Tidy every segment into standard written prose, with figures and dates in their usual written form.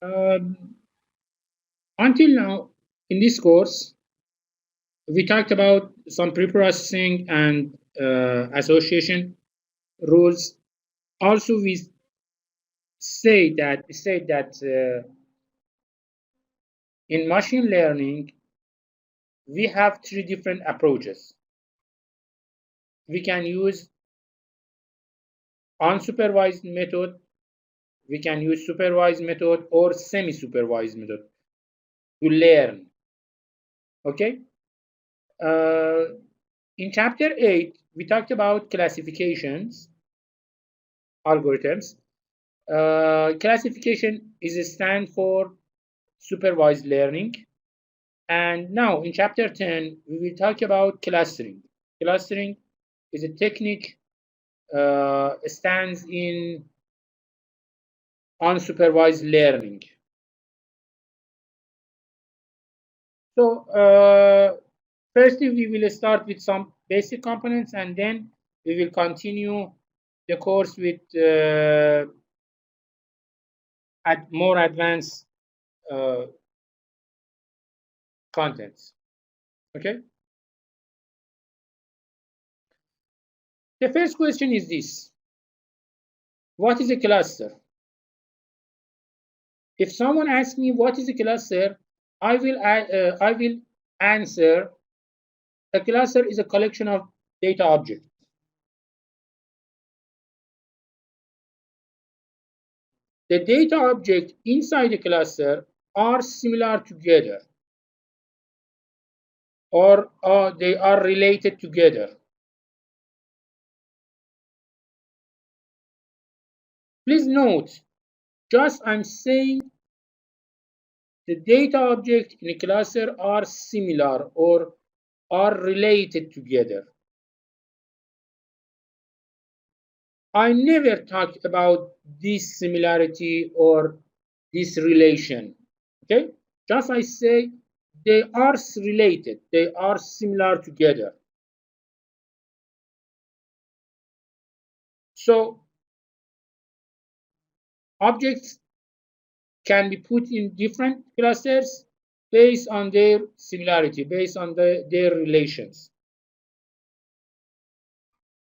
Um, until now, in this course, we talked about some preprocessing and association rules. Also, we say that in machine learning, we have three different approaches. We can use unsupervised method, we can use supervised method, or semi-supervised method to learn. Okay. Uh, in chapter 8, we talked about classifications, algorithms. Classification is a stand for supervised learning. And now in chapter 10, we will talk about clustering. Clustering is a technique stands in unsupervised learning. So firstly, we will start with some basic components, and then we will continue the course with more advanced uh, contents. Okay. The first question is this: what is a cluster? If someone asks me what is a cluster, I will answer: a cluster is a collection of data objects. The data objects inside a cluster are similar together, or they are related together. Please note, just I'm saying the data objects in a cluster are similar or are related together. I never talked about this similarity or this relation. Okay, just I say they are related, they are similar together. So objects can be put in different clusters based on their similarity, based on their relations.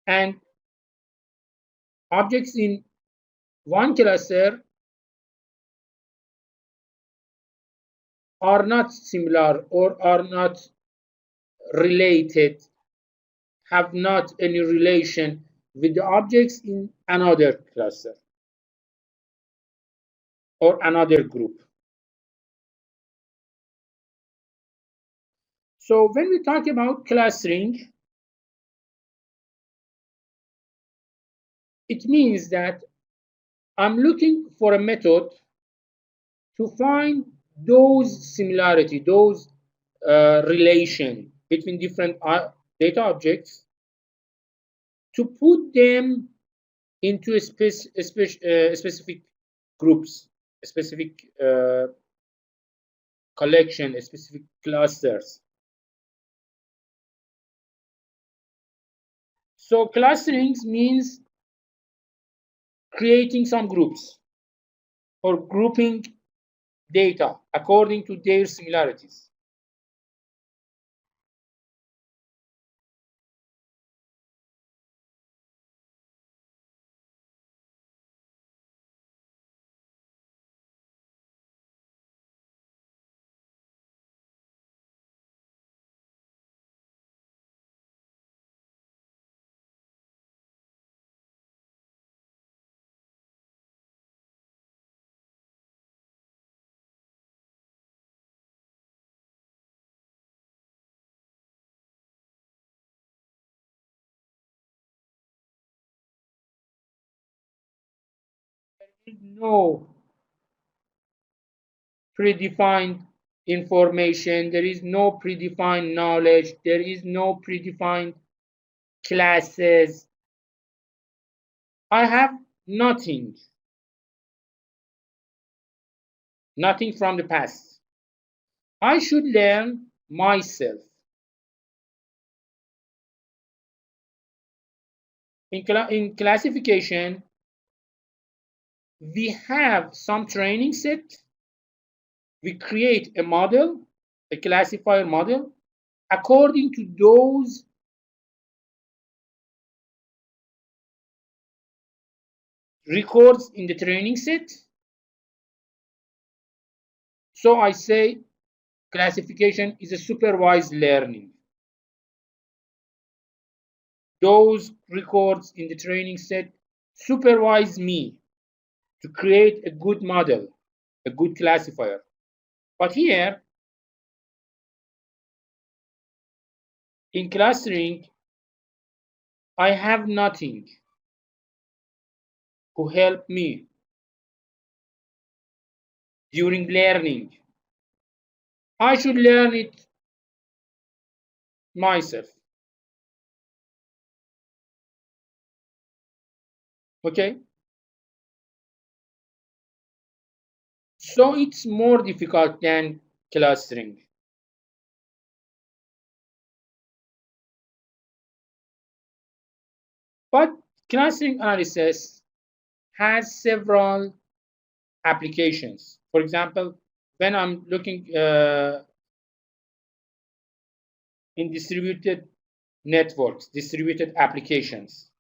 And objects in one cluster are not similar or are not related, have not any relation with the objects in another cluster or another group. So when we talk about clustering, it means that I'm looking for a method to find those similarity, those relation between different data objects, to put them into a specific groups, a specific collection, a specific clusters. So clustering means creating some groups or grouping data according to their similarities. No predefined information, there is no predefined knowledge, there is no predefined classes. I have nothing, nothing from the past. I should learn myself. In classification, we have some training set We create a model, a classifier model, according to those records in the training set. So I say classification is a supervised learning. Those records in the training set supervise me to create a good model, a good classifier. But here, in clustering, I have nothing to help me during learning. I should learn it myself. Okay? So it's more difficult than clustering. But clustering analysis has several applications. For example, when I'm looking in distributed networks, distributed applications,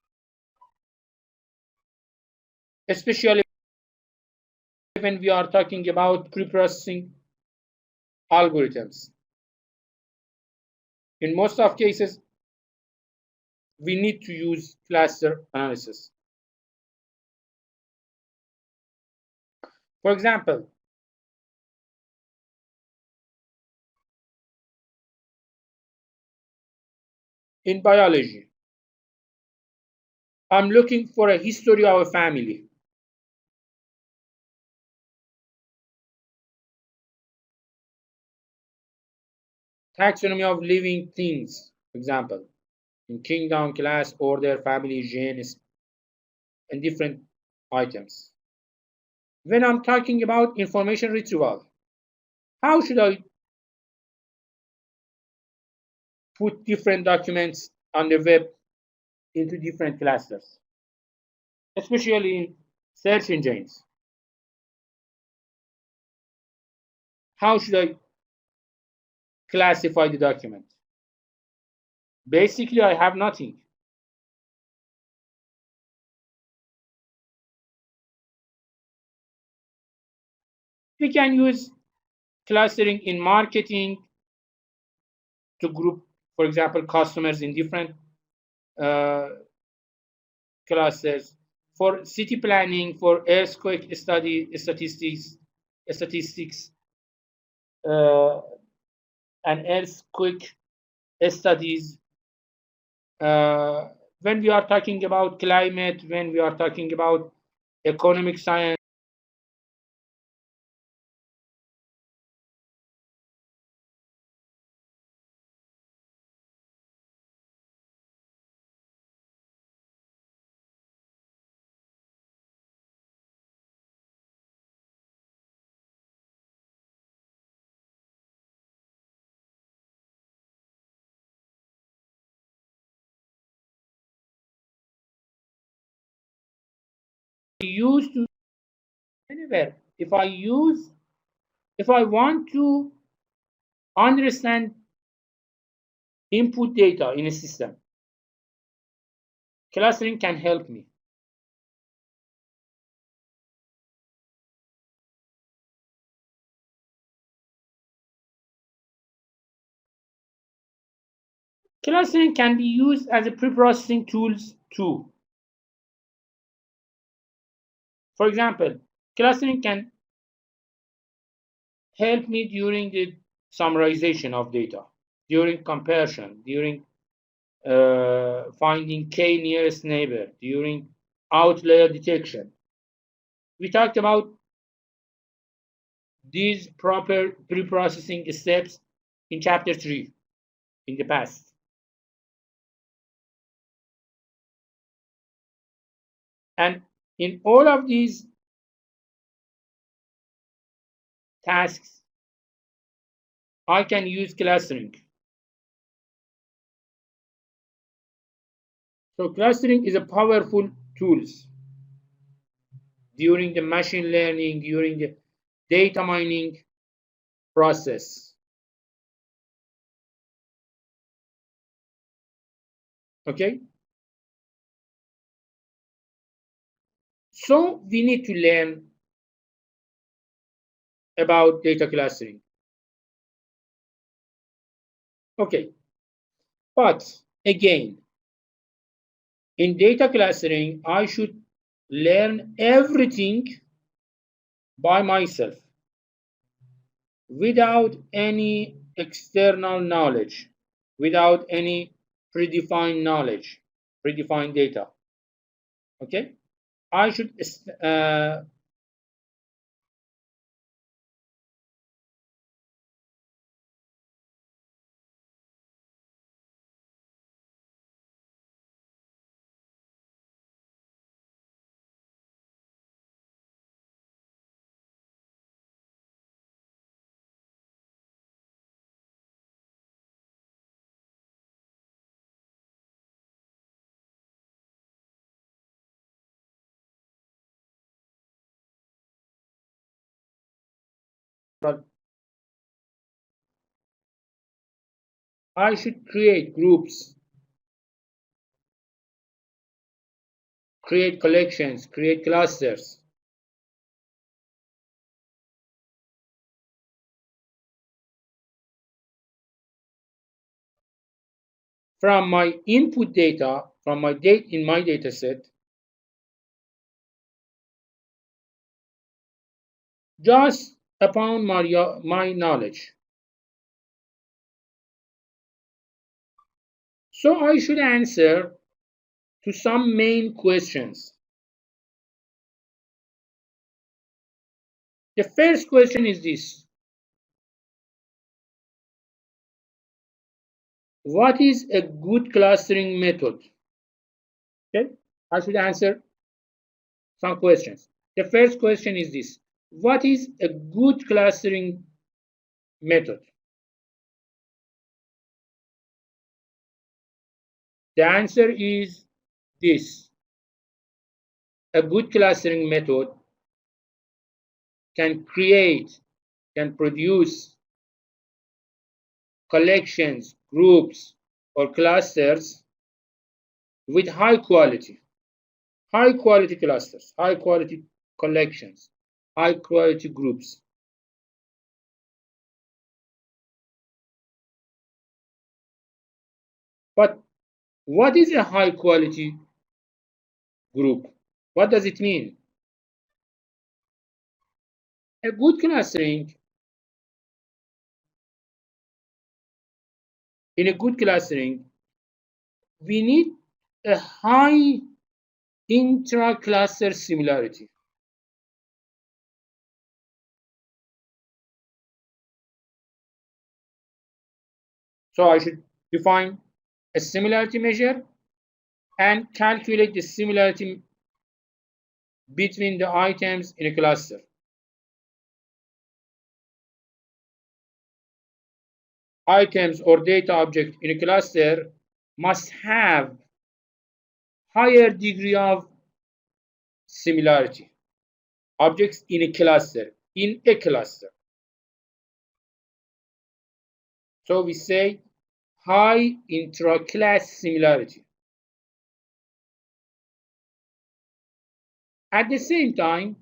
especially when we are talking about preprocessing algorithms. In most of cases, we need to use cluster analysis. For example, in biology, I'm looking for a history of a family. Taxonomy of living things, for example, in kingdom, class, order, family, genus, and different items. When I'm talking about information retrieval, how should I put different documents on the web into different clusters, especially in search engines? How should I classify the document? Basically, I have nothing. We can use clustering in marketing to group, for example, customers in different uh, clusters. For city planning, for earthquake statistics, uh, and earthquake studies. When we are talking about climate, when we are talking about economic science, we used to anywhere. If I want to understand input data in a system, clustering can help me. Clustering can be used as a pre-processing tools too. For example, clustering can help me during the summarization of data, during comparison, during finding k nearest neighbor, during outlier detection. We talked about these proper pre-processing steps in chapter 3 in the past. And in all of these tasks, I can use clustering. So clustering is a powerful tool during the machine learning, during the data mining. process. Okay? So we need to learn about data clustering. Okay, but again, in data clustering, I should learn everything by myself without any external knowledge, without any predefined knowledge, predefined data. Okay, I should create groups, create collections, create clusters. From my input data, from my data in my data set, just upon my knowledge. So I should answer to some main questions. The first question is this: what is a good clustering method? Okay, I should answer some questions. The first question is this: what is a good clustering method? The answer is this: a good clustering method can produce collections, groups, or clusters with high quality clusters, high quality collections, high quality groups. But what is a high quality group? What does it mean? A good clustering, in a good clustering, we need a high intra-cluster similarity. So I should define a similarity measure and calculate the similarity between the items in a cluster. Items or data object in a cluster must have higher degree of similarity. Objects in a cluster, So we say high intra-class similarity. At the same time,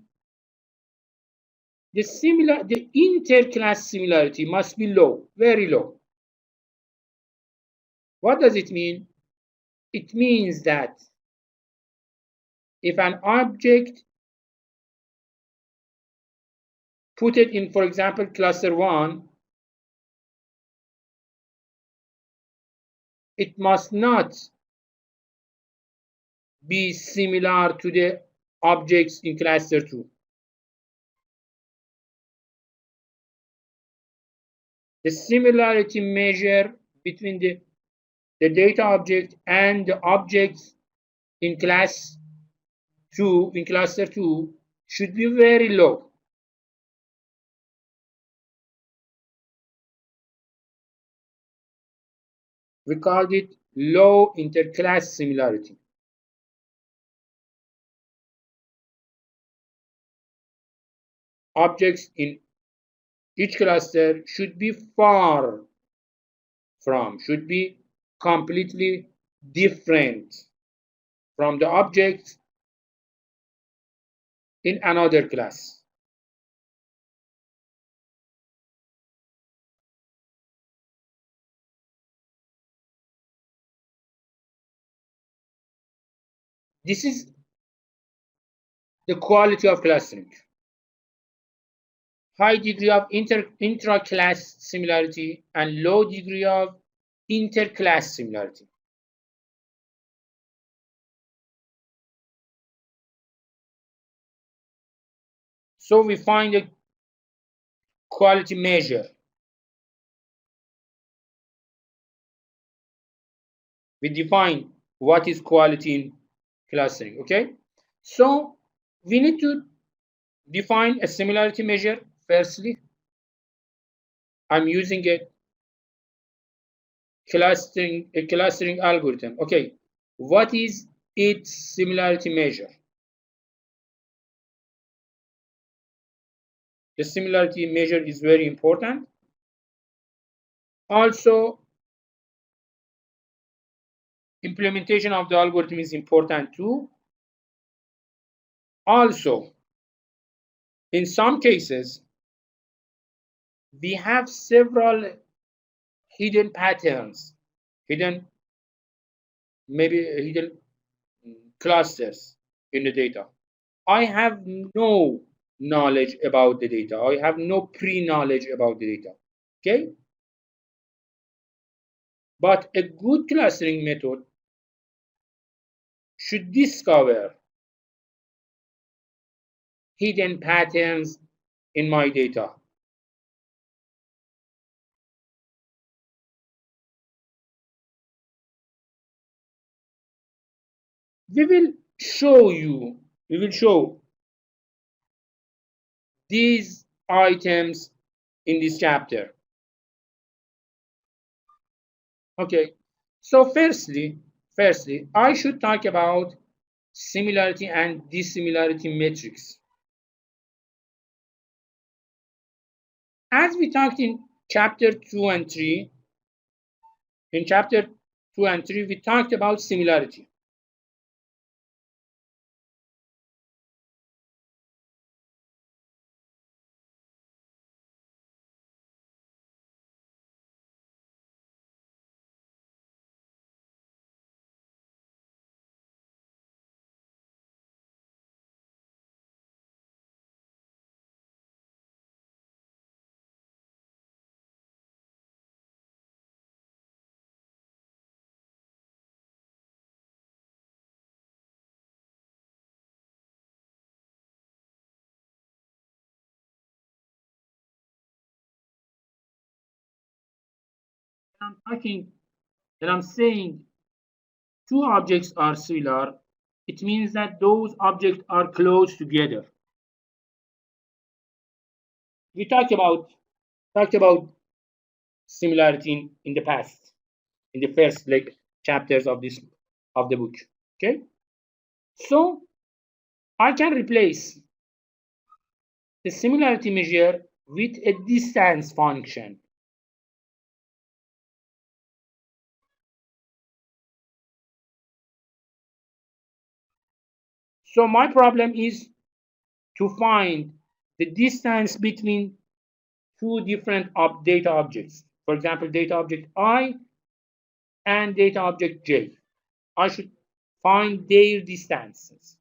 the inter-class similarity must be low, very low. What does it mean? It means that if an object put it in, for example, cluster 1, it must not be similar to the objects in cluster 2. The similarity measure between the data object and the objects in cluster 2 should be very low. We called it low interclass similarity. Objects in Each cluster should be far from, should be completely different from the object in another class. This is the quality of clustering. High degree of intra-class similarity and low degree of inter-class similarity. So we find a quality measure. We define what is quality in clustering, okay? So we need to define a similarity measure. Firstly, I'm using a clustering algorithm. Okay, what is its similarity measure? The similarity measure is very important. Also, implementation of the algorithm is important too. Also, in some cases, we have several hidden patterns, maybe hidden clusters in the data. I have no knowledge about the data. I have no pre-knowledge about the data. Okay? But a good clustering method should discover hidden patterns in my data. We will show these items in this chapter. Okay, so firstly, I should talk about similarity and dissimilarity metrics. As we talked in chapter 2 and 3, in chapter 2 and 3, we talked about similarity. I'm talking and I'm saying two objects are similar, it means that those objects are close together. We talked about similarity in the past, in the first chapters of the book. Okay, so I can replace the similarity measure with a distance function. So my problem is to find the distance between two different data objects. For example, data object I and data object J. I should find their distances.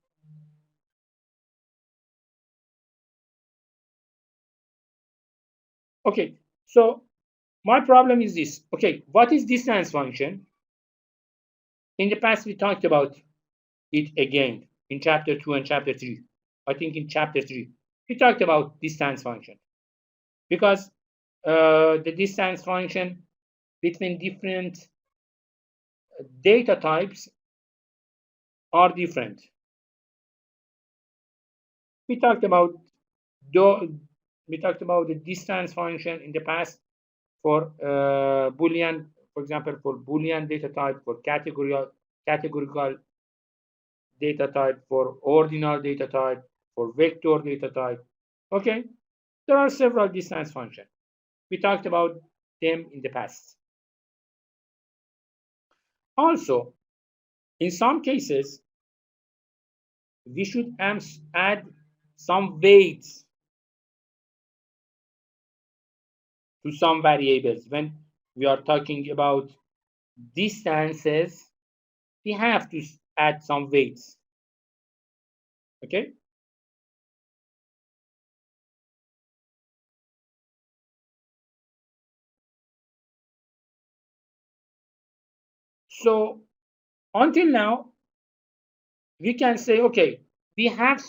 Okay, so my problem is this. Okay, what is distance function? In the past, we talked about it again in chapter 2 and chapter 3. I think in chapter 3, we talked about distance function because the distance function between different data types are different. We talked about the distance function in the past for Boolean, for example, for Boolean data type, for categorical data type, for ordinal data type, for vector data type. Okay, There are several distance functions. We talked about them in the past. Also, in some cases, we should add some weights to some variables. When we are talking about distances, we have to add some weights. Okay? So until now, we can say, okay, we have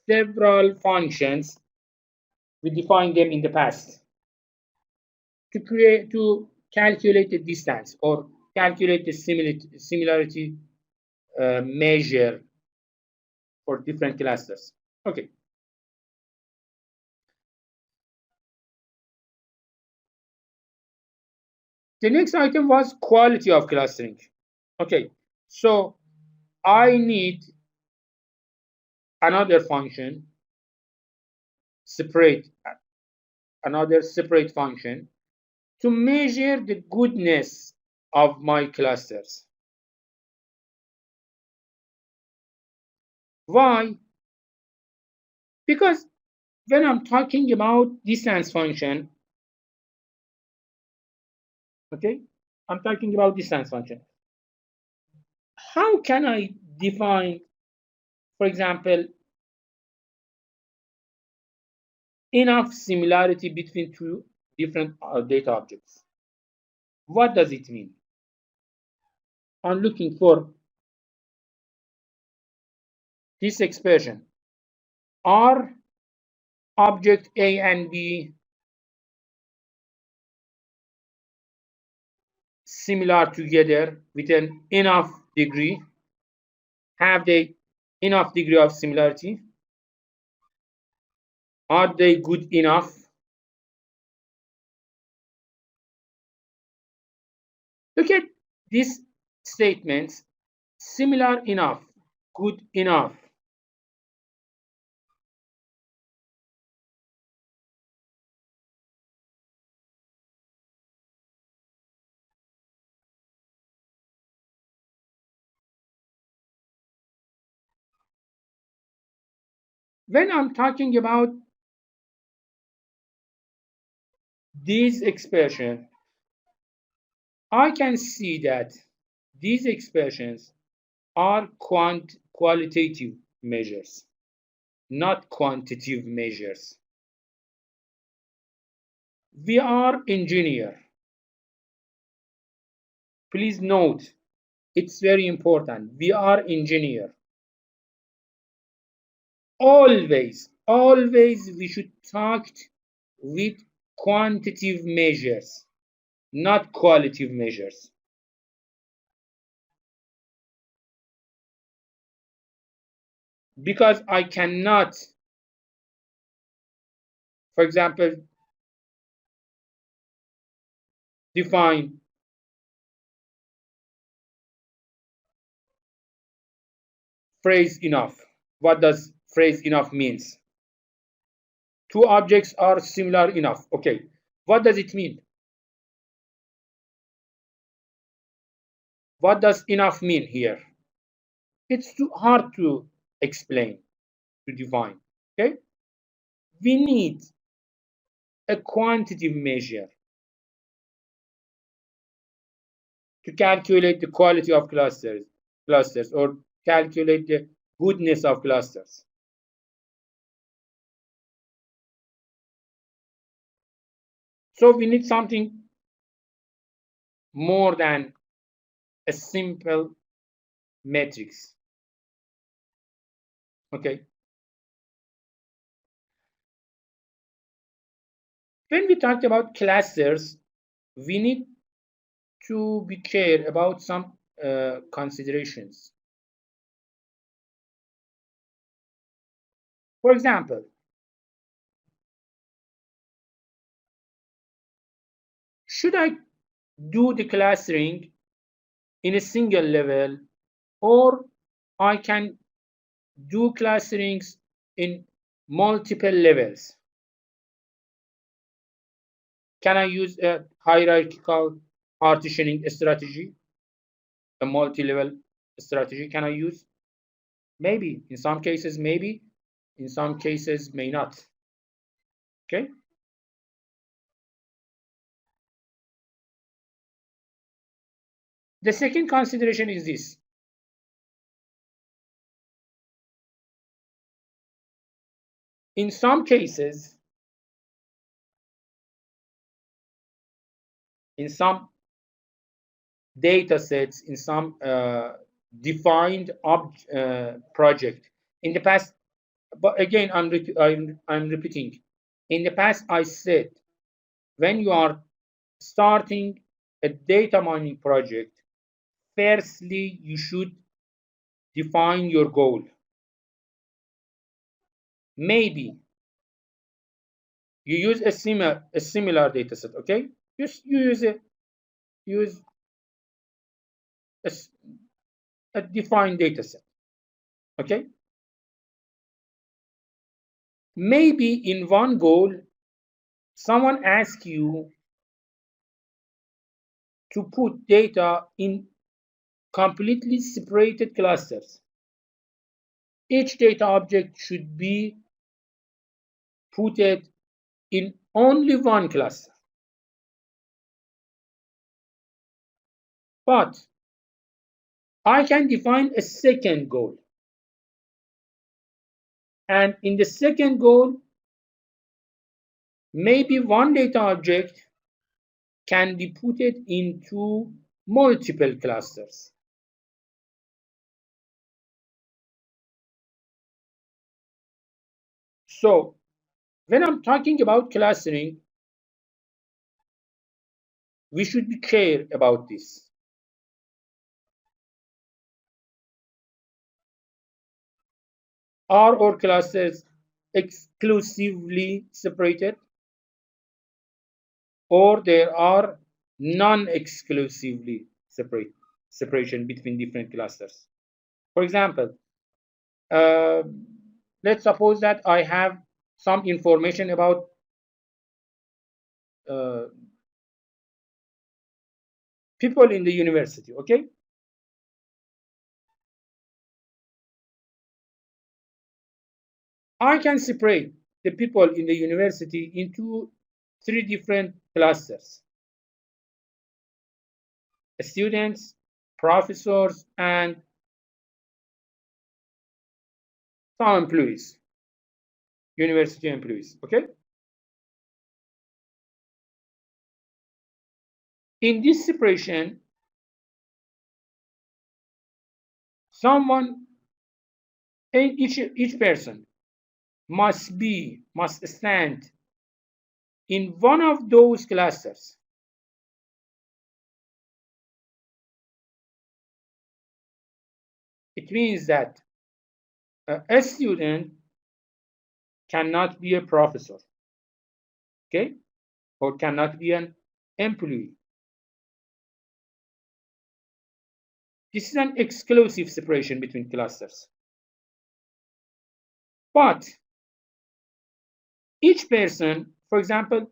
several functions. We defined them in the past to calculate the distance or calculate the similarity measure for different clusters. Okay. The next item was quality of clustering. Okay, so I need another function, another separate function to measure the goodness of my clusters. Why? Because when I'm talking about distance function, okay, I'm talking about distance function. How can I define, for example, enough similarity between two different data objects? What does it mean? I'm looking for this expression. Are object A and B similar together with an enough degree? Have they enough degree of similarity? Are they good enough? Look at these statements: similar enough, good enough. When I'm talking about these expressions, I can see that these expressions are qualitative measures, not quantitative measures. We are engineer. Please note, it's very important. We are engineer. Always we should talk with quantitative measures, not qualitative measures. Because I cannot, for example, define phrase enough. What does phrase enough means? Two objects are similar enough. Okay, what does it mean? What does enough mean here? It's too hard to explain, to define. Okay, we need a quantitative measure to calculate the quality of clusters or calculate the goodness of clusters. So we need something more than a simple matrix. Okay. When we talked about clusters, we need to be clear about some considerations. For example, should I do the clustering in a single level, or I can do clusterings in multiple levels. Can I use a hierarchical partitioning strategy, a multi-level strategy? Can I use? Maybe. In some cases, maybe. In some cases, may not. Okay? The second consideration is this. In some cases, in some data sets, in some defined project, in the past, but again, I'm repeating. In the past, I said, when you are starting a data mining project, firstly, you should define your goal. Maybe you use a similar data set, okay? Just use a defined data set, okay? Maybe in one goal, someone asks you to put data in completely separated clusters. Each data object should be put in only one cluster. But I can define a second goal. And in the second goal, maybe one data object can be put into multiple clusters. So when I'm talking about clustering, we should be clear about this. Are our clusters exclusively separated, or there are non-exclusively separation between different clusters? For example, let's suppose that I have some information about people in the university, okay? I can separate the people in the university into 3 different clusters: students, professors, and some employees, university employees, okay? In this separation, each person must stand in one of those clusters. It means that a student cannot be a professor, okay, or cannot be an employee. This is an exclusive separation between clusters. But each person, for example,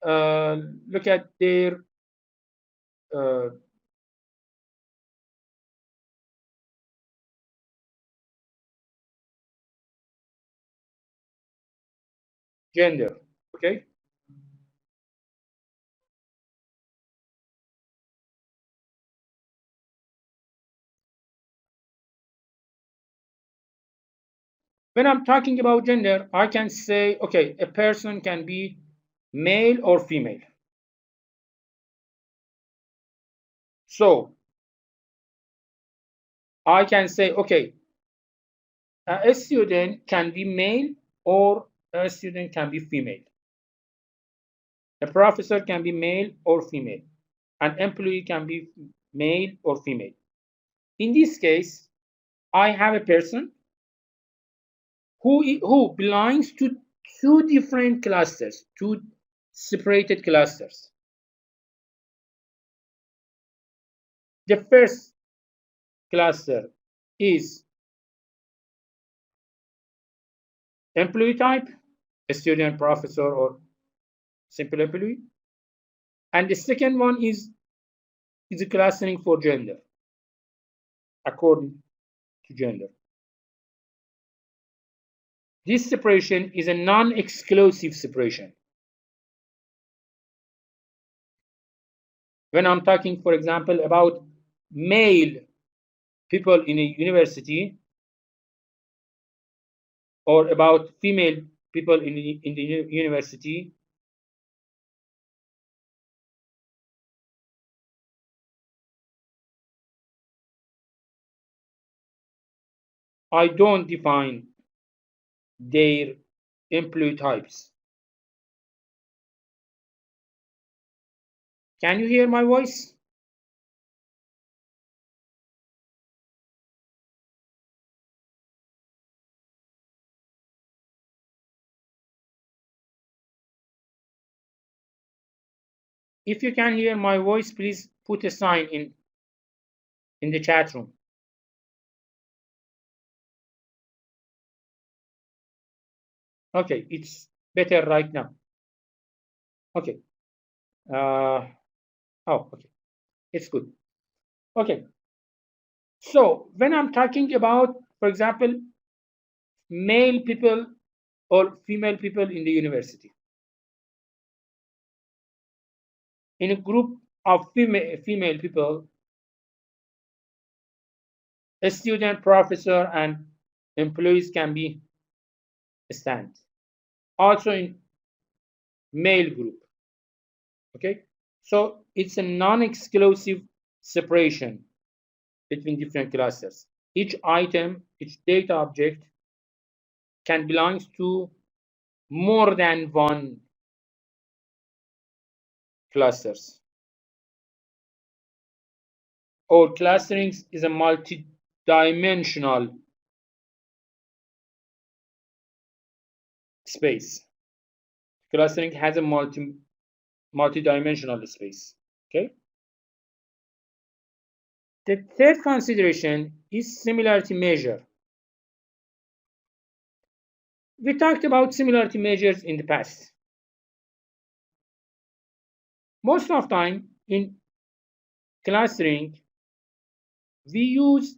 look at their gender, okay? When I'm talking about gender, I can say, okay, a person can be male or female. So I can say, okay, a student can be male or a student can be female. A professor can be male or female. An employee can be male or female. In this case, I have a person who belongs to 2 different clusters, 2 separated clusters. The first cluster is employee type, a student, professor, or simple employee. And the second one is a clustering for gender, according to gender. This separation is a non-exclusive separation. When I'm talking, for example, about male people in a university or about female people in the university, I don't define their employee types. Can you hear my voice? If you can hear my voice, please put a sign in the chat room. Okay, it's better right now. Okay. Oh, okay. It's good. Okay. So when I'm talking about, for example, male people or female people in the university, in a group of female people, a student, professor, and employees can be stand. Also in male group. Okay, so it's a non-exclusive separation between different clusters. Each item, each data object can belong to more than one clusters. Or clustering is a multi-dimensional space. Clustering has a multi-dimensional space. Okay. The third consideration is similarity measure. We talked about similarity measures in the past. Most of the time in clustering, we use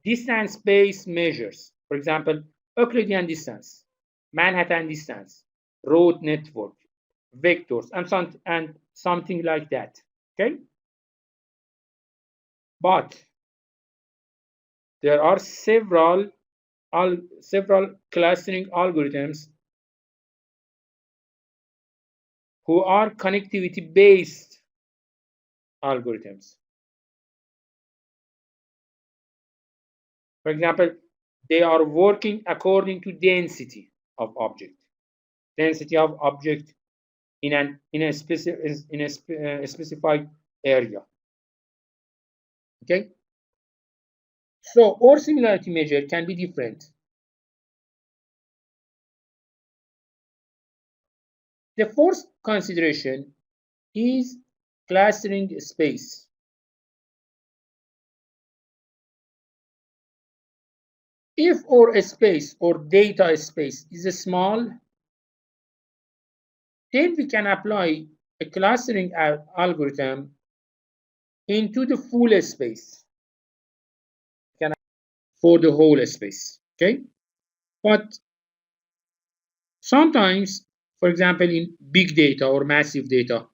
distance-based measures. For example, Euclidean distance, Manhattan distance, road network, vectors, and something like that. Okay? But there are several clustering algorithms who are connectivity-based algorithms. For example, they are working according to density of object. Density of object in a specified area. Okay. So, or similarity measure can be different. The fourth consideration is clustering space. If our space or data space is small, then we can apply a clustering algorithm into the full space for the whole space. Okay, but sometimes, for example, in big data or massive data,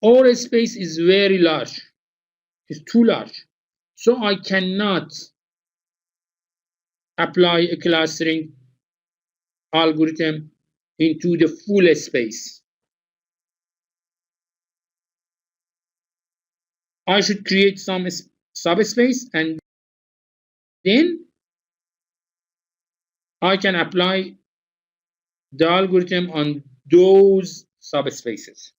our space is very large. It's too large, so I cannot apply a clustering algorithm into the full space. I should create some subspace and then I can apply the algorithm on those subspaces.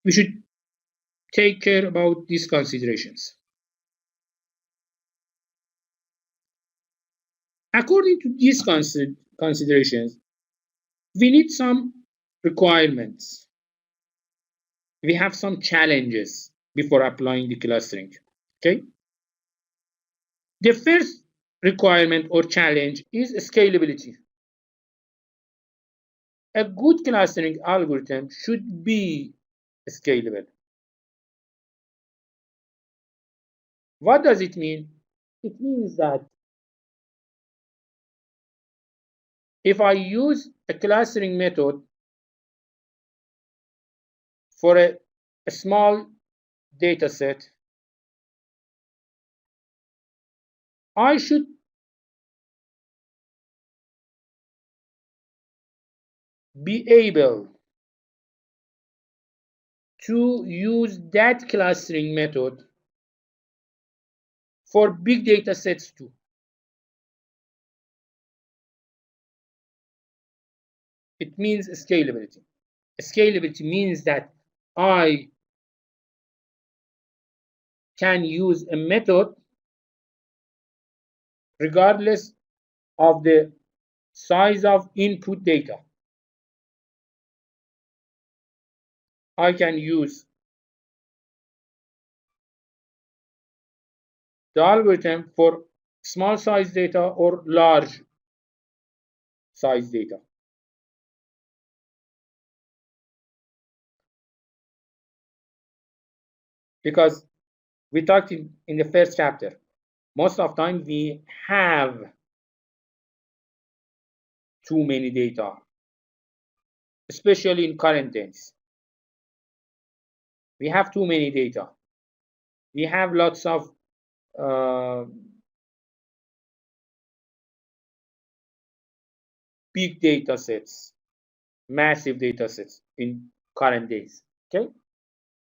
We should take care about these considerations. According to these considerations, we need some requirements. we have some challenges before applying the clustering. Okay. The first requirement or challenge is scalability. A good clustering algorithm should be scalable. What does it mean? It means that if I use a clustering method for a small data set, I should be able to use that clustering method for big data sets too. It means scalability. Scalability means that I can use a method regardless of the size of input data. I can use the algorithm for small size data or large size data. Because we talked in the first chapter, most of the time we have too many data, especially in current tense. We have too many data. We have lots of big data sets, massive data sets in current days. Okay,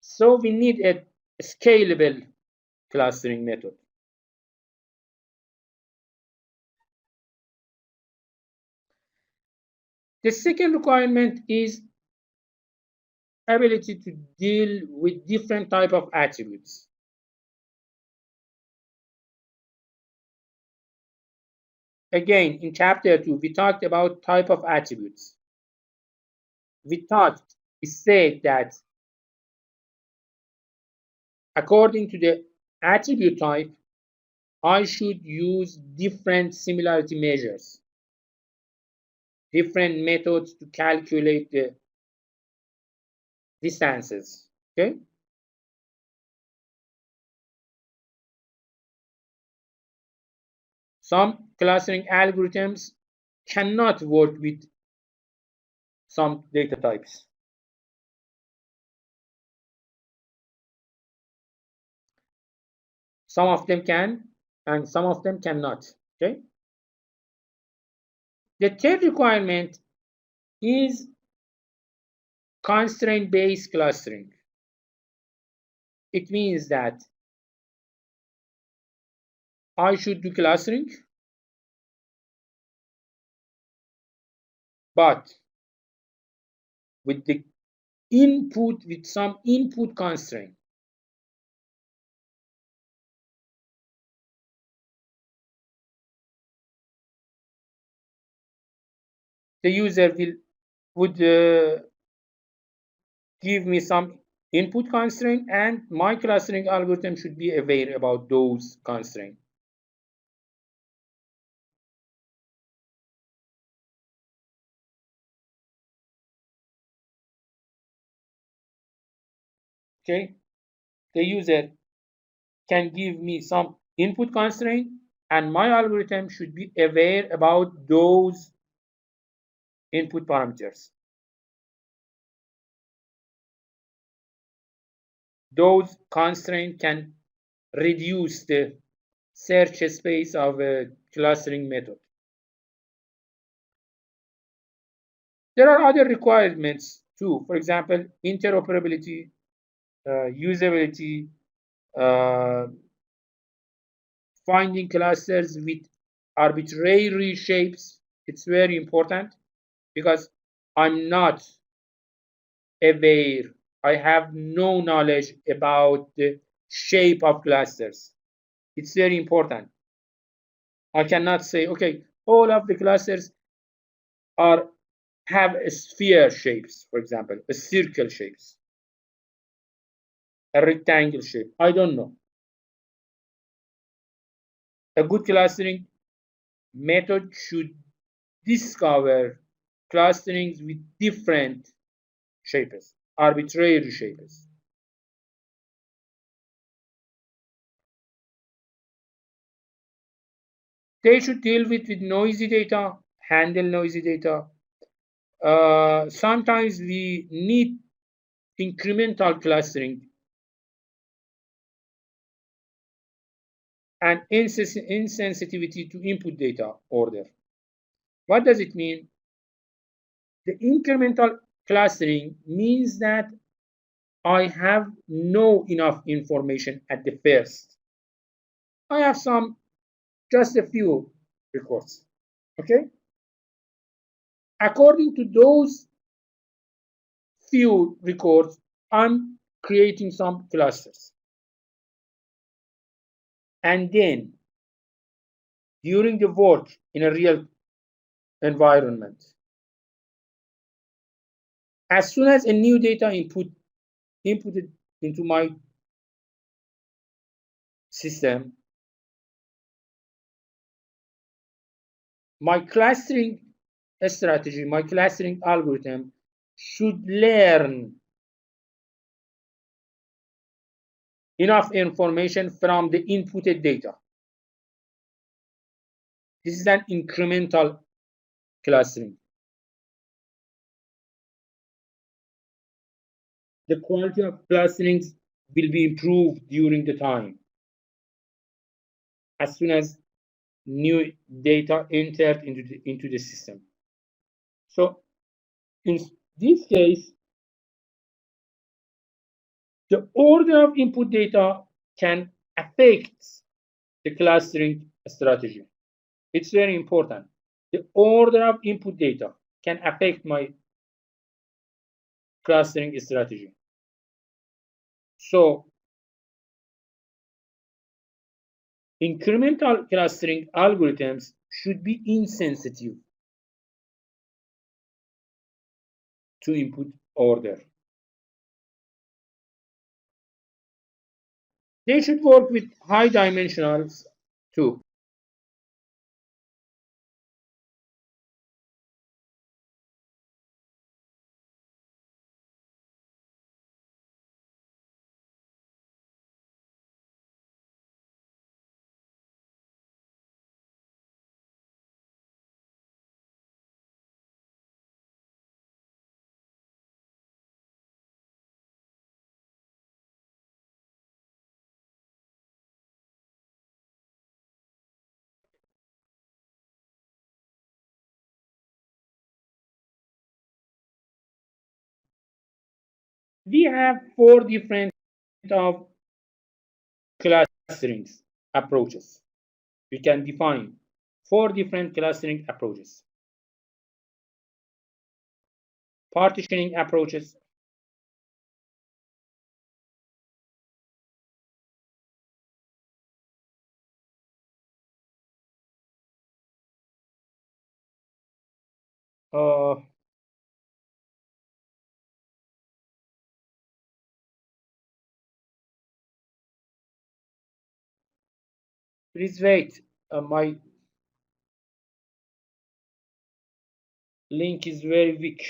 so we need a scalable clustering method. The second requirement is ability to deal with different type of attributes. Again, in chapter 2, we talked about type of attributes. We said that according to the attribute type, I should use different similarity measures, different methods to calculate the distances. Okay. Some clustering algorithms cannot work with some data types. Some of them can, and some of them cannot. Okay. The third requirement is constraint-based clustering. It means that I should do clustering, but with some input constraint. The user would give me some input constraint, and my clustering algorithm should be aware about those constraints. Okay, the user can give me some input constraint, and my algorithm should be aware about those input parameters. Those constraints can reduce the search space of a clustering method. There are other requirements too. For example, interoperability, usability, finding clusters with arbitrary shapes. It's very important because I'm not aware, I have no knowledge about the shape of clusters. It's very important. I cannot say, okay, all of the clusters have a sphere shapes, for example, a circle shapes. a rectangle shape. I don't know. A good clustering method should discover clusterings with different shapes, arbitrary shapes. They should deal with noisy data, handle noisy data. Sometimes we need incremental clustering and insensitivity to input data order. What does it mean? The incremental clustering means that I have no enough information at the first. I have just a few records. Okay? According to those few records, I'm creating some clusters. And then during the work in a real environment, as soon as a new data inputted into my system, my clustering strategy, my clustering algorithm should learn enough information from the inputted data. This is an incremental clustering. The quality of clusterings will be improved during the time as soon as new data entered into the system. So in this case, the order of input data can affect the clustering strategy. It's very important. The order of input data can affect my clustering strategy. So incremental clustering algorithms should be insensitive to input order. They should work with high dimensionals too. We have four different of clustering approaches. We can define four different clustering approaches. Partitioning approaches, uh, please wait, my link is very weak.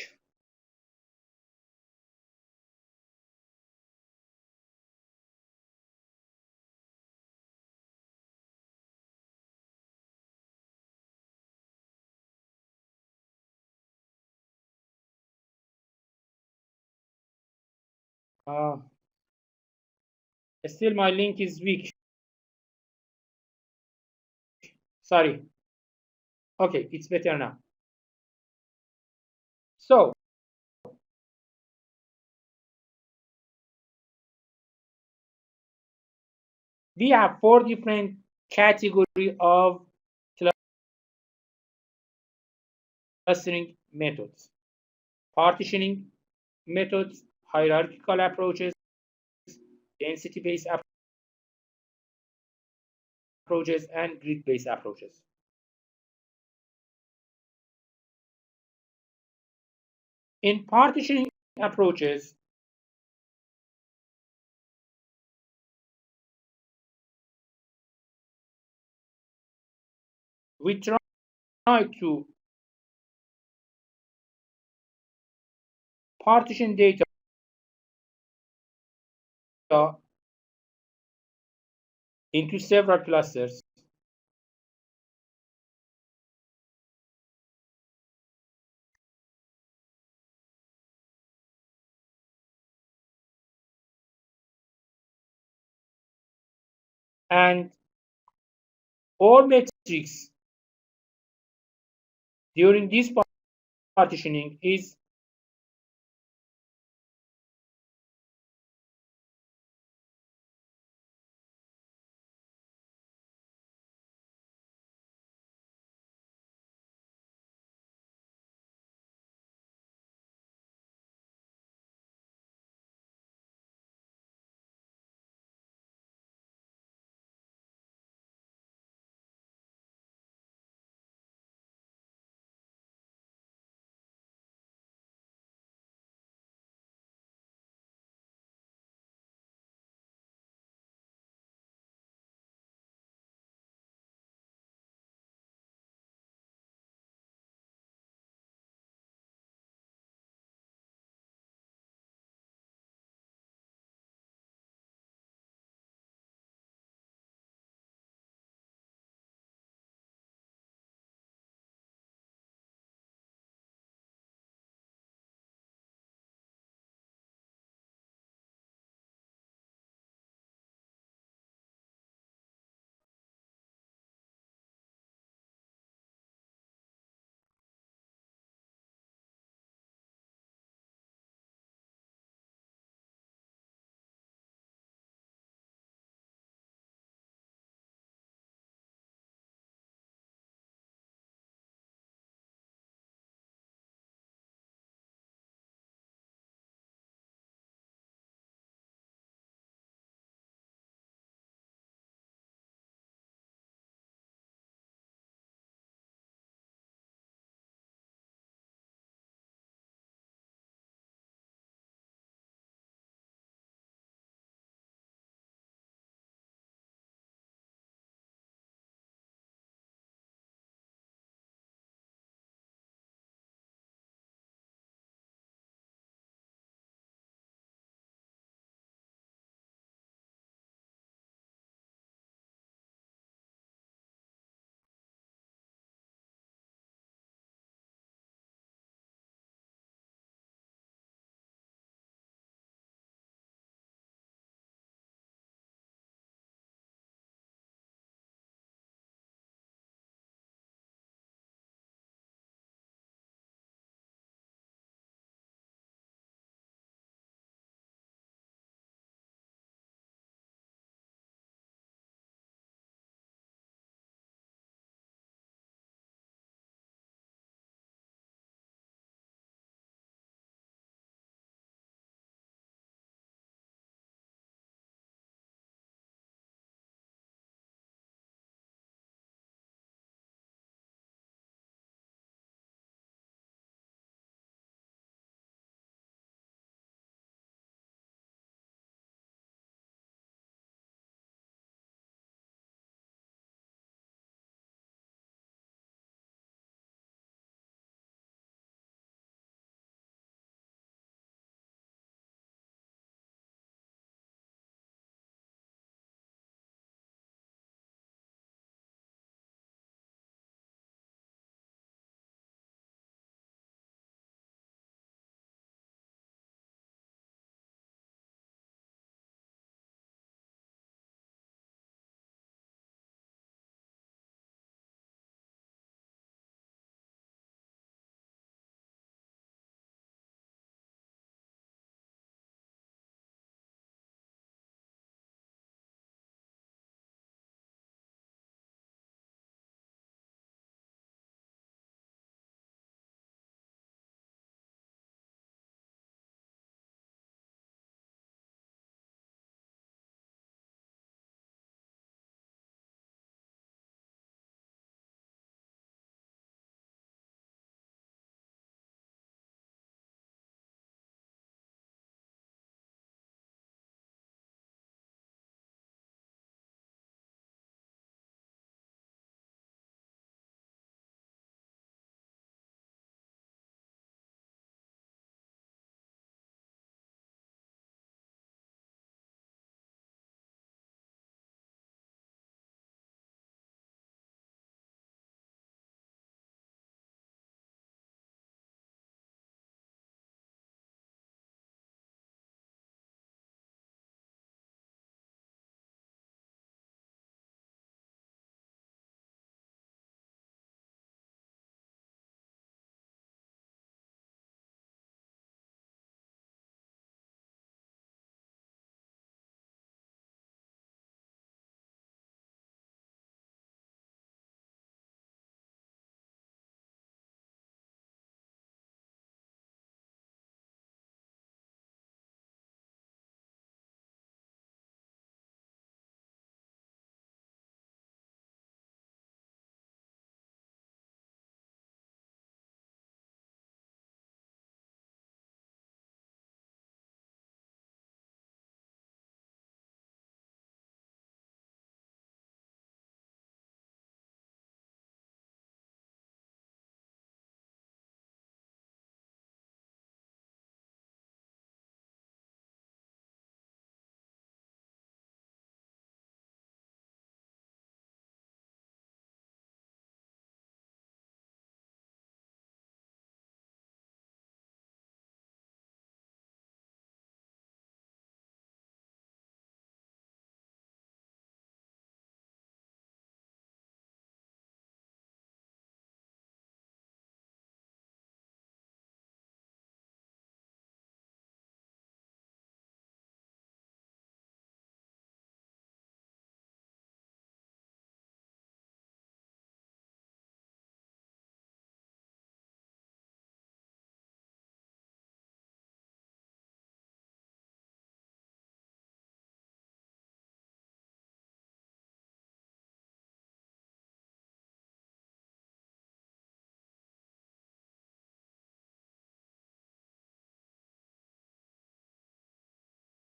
Still my link is weak. Sorry. Okay, it's better now. So we have four different category of clustering methods. Partitioning methods, hierarchical approaches, density-based approaches, and grid-based approaches. In partitioning approaches, we try to partition data into several clusters and all metrics during this partitioning is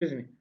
excuse me,